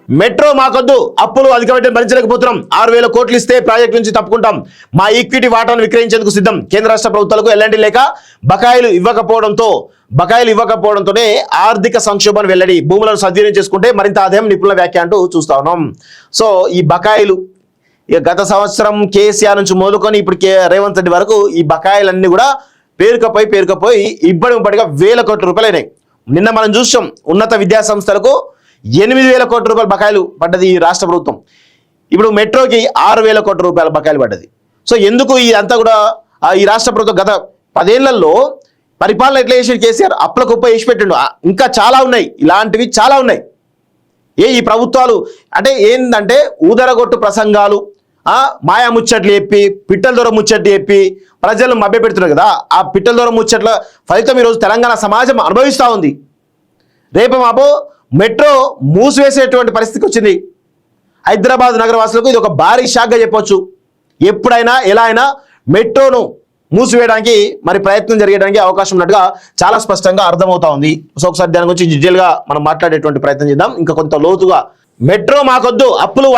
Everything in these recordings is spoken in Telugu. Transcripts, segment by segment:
మెట్రో మాకొద్దు, అప్పులు అధిక వడ్డీని భరించలేకపోతున్నాం, 6,000 కోట్లు ఇస్తే ప్రాజెక్టు నుంచి తప్పుకుంటాం, మా ఈక్విటీ వాటాను విక్రయించేందుకు సిద్ధం. కేంద్ర రాష్ట్ర ప్రభుత్వాలకు ఎలాంటి లేక బకాయిలు ఇవ్వకపోవడంతోనే ఆర్థిక సంక్షోభాన్ని వెల్లడి. భూములను సద్వినియోగం చేసుకుంటే మరింత ఆదాయం, నిపుణుల వ్యాఖ్య అంటూ చూస్తా ఉన్నాం. సో ఈ బకాయిలు ఇక గత సంవత్సరం కేసీఆర్ నుంచి మొదలుకొని ఇప్పుడు రేవంత్ రెడ్డి వరకు ఈ బకాయిలన్నీ కూడా పేరుకపోయి ఇబ్బడిగా 1,000 కోట్ల రూపాయలు అయినాయి. నిన్న మనం చూసాం ఉన్నత విద్యా సంస్థలకు 8,000 కోట్ల రూపాయల బకాయిలు పడ్డది ఈ రాష్ట్ర ప్రభుత్వం. ఇప్పుడు మెట్రోకి 6,000 కోట్ల రూపాయల బకాయిలు పడ్డది. సో ఎందుకు ఇదంతా కూడా ఈ రాష్ట్ర ప్రభుత్వం గత 10 ఏళ్లలో పరిపాలన ఎట్లా చేసి కేసీఆర్ అప్పుల కుప్ప వేసి పెట్టిండు. ఇంకా చాలా ఉన్నాయి, ఇలాంటివి చాలా ఉన్నాయి. ఈ ప్రభుత్వాలు అంటే ఏంటంటే ఊదరగొట్టు ప్రసంగాలు, మాయా ముచ్చట్లు చెప్పి, పిట్టల దూరం ముచ్చట్లు చెప్పి ప్రజలను మభ్య పెడుతున్నారు కదా. ఆ పిట్టల దూరం ముచ్చట్ల ఫలితం ఈరోజు తెలంగాణ సమాజం అనుభవిస్తూ ఉంది. రేపు మాపో మెట్రో మూసివేసేటువంటి పరిస్థితికి వచ్చింది. హైదరాబాద్ నగరవాసులకు ఇది ఒక భారీ షాక్గా చెప్పొచ్చు. ఎప్పుడైనా ఎలా అయినా మెట్రోను మూసివేయడానికి మరి ప్రయత్నం జరిగడానికి అవకాశం ఉన్నట్టుగా చాలా స్పష్టంగా అర్థమవుతా ఉంది. సో ఒకసారి దాని గురించి డీటెయిల్గా మనం మాట్లాడేటువంటి ప్రయత్నం చేద్దాం, ఇంకా కొంత లోతుగా. మెట్రో మాకొద్దు, అప్పులు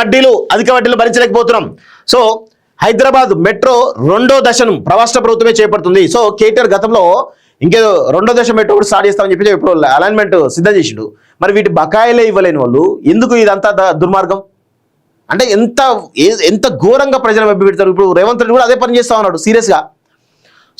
అధిక వడ్డీలు భరించలేకపోతున్నాం. సో హైదరాబాద్ మెట్రో 2వ దశను రాష్ట్ర ప్రభుత్వమే చేపడుతుంది. సో కేటీఆర్ గతంలో ఇంకేదో 2వ దశ మెట్రో కూడా స్టార్ట్ చేస్తామని చెప్పి ఇప్పుడు అలైన్మెంట్ సిద్ధం చేసిండు. మరి వీటి బకాయిలే ఇవ్వలేని వాళ్ళు ఎందుకు ఇదంతా దుర్మార్గం? అంటే ఎంత ఘోరంగా ప్రజలు మభ్య పెడతారు. ఇప్పుడు రేవంత్ రెడ్డి కూడా అదే పని చేస్తా ఉన్నాడు సీరియస్గా.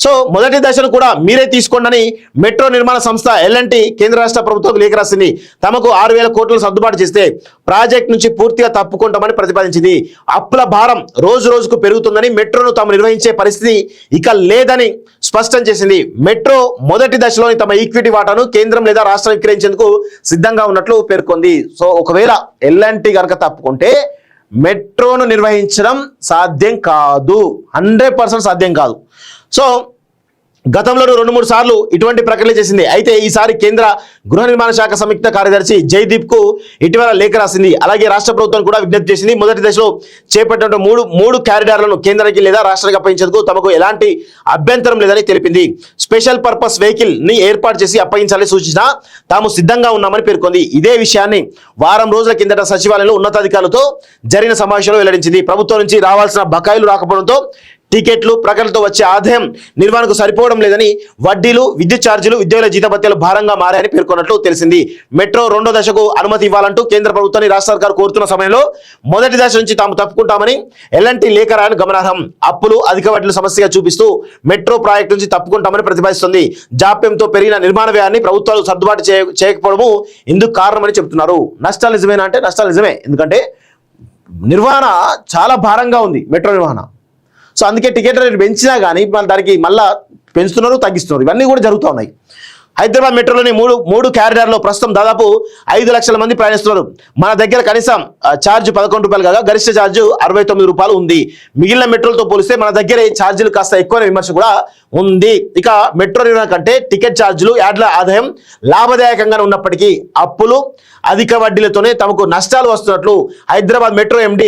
సో మొదటి దశను కూడా మీరే తీసుకోండి మెట్రో నిర్మాణ సంస్థ L&T కేంద్ర రాష్ట్ర ప్రభుత్వం లేఖ రాసింది. తమకు 6,000 కోట్లు సర్దుబాటు చేస్తే ప్రాజెక్ట్ నుంచి పూర్తిగా తప్పుకుంటామని ప్రతిపాదించింది. అప్పుల భారం రోజు రోజుకు పెరుగుతుందని, మెట్రోను తాము నిర్వహించే పరిస్థితి ఇక లేదని స్పష్టం చేసింది. మెట్రో మొదటి దశలోని తమ ఈక్విటీ వాటాను కేంద్రం లేదా రాష్ట్రం విక్రయించేందుకు సిద్ధంగా ఉన్నట్లు పేర్కొంది. సో ఒకవేళ L&T కనుక తప్పుకుంటే మెట్రోను నిర్వహించడం సాధ్యం కాదు, 100% సాధ్యం కాదు. సో గతంలో 2-3 సార్లు ఇటువంటి ప్రకటనలు చేసింది. అయితే ఈసారి కేంద్ర గృహ నిర్మాణ శాఖ సంయుక్త కార్యదర్శి జైదీప్కు ఇటీవల లేఖ రాసింది. అలాగే రాష్ట్ర ప్రభుత్వం కూడా విజ్ఞప్తి చేసింది. మొదటి దశలో చేపట్టిన మూడు కారిడార్లను కేంద్రానికి లేదా రాష్ట్రానికి అప్పగించేందుకు తమకు ఎలాంటి అభ్యంతరం లేదని తెలిపింది. స్పెషల్ పర్పస్ వెహికల్ ని ఏర్పాటు చేసి అప్పగించాలని సూచించినా తాము సిద్ధంగా ఉన్నామని పేర్కొంది. ఇదే విషయాన్ని వారం రోజుల కిందట సచివాలయంలో ఉన్నతాధికారులతో జరిగిన సమావేశంలో వెల్లడించింది. ప్రభుత్వం నుంచి రావాల్సిన బకాయిలు రాకపోవడంతో టికెట్లు ప్రకటనతో వచ్చే ఆదాయం నిర్వహణకు సరిపోవడం లేదని, వడ్డీలు, విద్యుత్ ఛార్జీలు, ఉద్యోగుల జీతభత్యాలు భారంగా మారాయని పేర్కొన్నట్లు తెలిసింది. మెట్రో 2వ దశకు అనుమతి ఇవ్వాలంటూ కేంద్ర ప్రభుత్వాన్ని రాష్ట్ర సర్కారు కోరుతున్న సమయంలో మొదటి దశ నుంచి తాము తప్పుకుంటామని L&T లేఖ రాయడం గమనార్హం. అప్పులు అధిక వడ్డీలు సమస్యగా చూపిస్తూ మెట్రో ప్రాజెక్టు నుంచి తప్పుకుంటామని ప్రతిపాదిస్తుంది. జాప్యంతో పెరిగిన నిర్మాణ వ్యయాన్ని ప్రభుత్వాలు సర్దుబాటు చేయకపోవడము ఇందుకు కారణమని చెబుతున్నారు. నష్టాలు నిజమేనా అంటే నష్టాలు నిజమే, ఎందుకంటే నిర్వహణ చాలా భారంగా ఉంది మెట్రో నిర్వహణ. సో అందుకే టికెట్ రేటు పెంచినా కానీ దానికి మళ్ళీ పెంచుతున్నారు, తగ్గిస్తున్నారు, ఇవన్నీ కూడా జరుగుతూ ఉన్నాయి. హైదరాబాద్ మెట్రోలోని మూడు క్యారిడార్లో ప్రస్తుతం దాదాపు 5 లక్షల మంది ప్రయాణిస్తున్నారు. మన దగ్గర కనీసం ఛార్జ్ 11 రూపాయలు కాగా గరిష్ట ఛార్జ్ 69 రూపాయలు ఉంది. మిగిలిన మెట్రోలతో పోలిస్తే మన దగ్గర ఛార్జీలు కాస్త ఎక్కువ విమర్శ కూడా ఉంది. ఇక మెట్రో నిర్వహణ కంటే టికెట్ ఛార్జీలు, యాడ్ల ఆదాయం లాభదాయకంగానే ఉన్నప్పటికీ అప్పులు అధిక వడ్డీలతోనే తమకు నష్టాలు వస్తున్నట్లు Hyderabad metro MD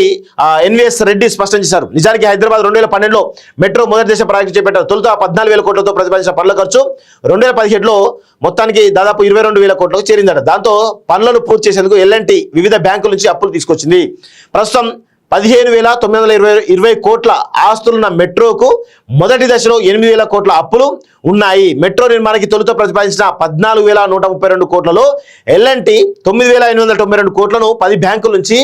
NVS Reddy స్పష్టం చేశారు. నిజానికి హైదరాబాద్ 2012లో మెట్రో మొదటి దశ ప్రాజెక్టు చేపట్టారు. తొలుత 14,000 కోట్లతో ప్రతిపాదించిన పనుల ఖర్చు 2017లో మొత్తానికి దాదాపు 22,000 కోట్లకు చేరిందట. దాంతో పనులను పూర్తి చేసేందుకు L&T వివిధ బ్యాంకుల నుంచి అప్పులు తీసుకొచ్చింది. ప్రస్తుతం 15,920 కోట్ల ఆస్తులున్న మెట్రోకు మొదటి దశలో 8,000 కోట్ల అప్పులు ఉన్నాయి. మెట్రో నిర్మాణానికి తొలుత ప్రతిపాదించిన 14,132 కోట్లలో L&T 9,892 కోట్లను 10 బ్యాంకుల నుంచి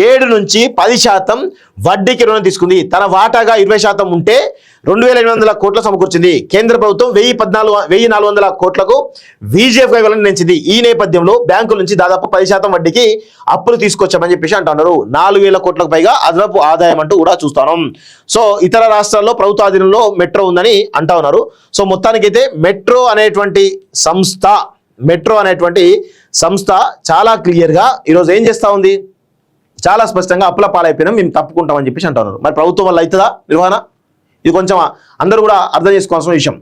7 నుంచి 10% వడ్డీకి రుణం తీసుకుంది. తన వాటాగా 20% ఉంటే 2,800 కోట్ల సమకూర్చింది. కేంద్ర ప్రభుత్వం 1,400 కోట్లకు VGF గా నిర్ణయించింది. ఈ నేపథ్యంలో బ్యాంకుల నుంచి దాదాపు 10% వడ్డీకి అప్పులు తీసుకొచ్చామని చెప్పేసి అంటున్నారు. 4,000 కోట్లకు పైగా అదనపు ఆదాయం అంటూ కూడా చూస్తాం. సో ఇతర రాష్ట్రాల్లో ప్రభుత్వ ఆధీనంలో మెట్రో ఉందని అంటా ఉన్నారు. సో మొత్తానికైతే మెట్రో అనేటువంటి సంస్థ చాలా క్లియర్గా ఈరోజు ఏం చేస్తూ ఉంది, చాలా స్పష్టంగా అప్పుల పాలైపోయినా మేము తప్పుకుంటామని చెప్పేసి అంటున్నారు. మరి ప్రభుత్వం వల్ల అవుతుందా నిర్వహణ? ఇది కొంచెం అందరూ కూడా అర్థం చేసుకోవాల్సిన విషయం.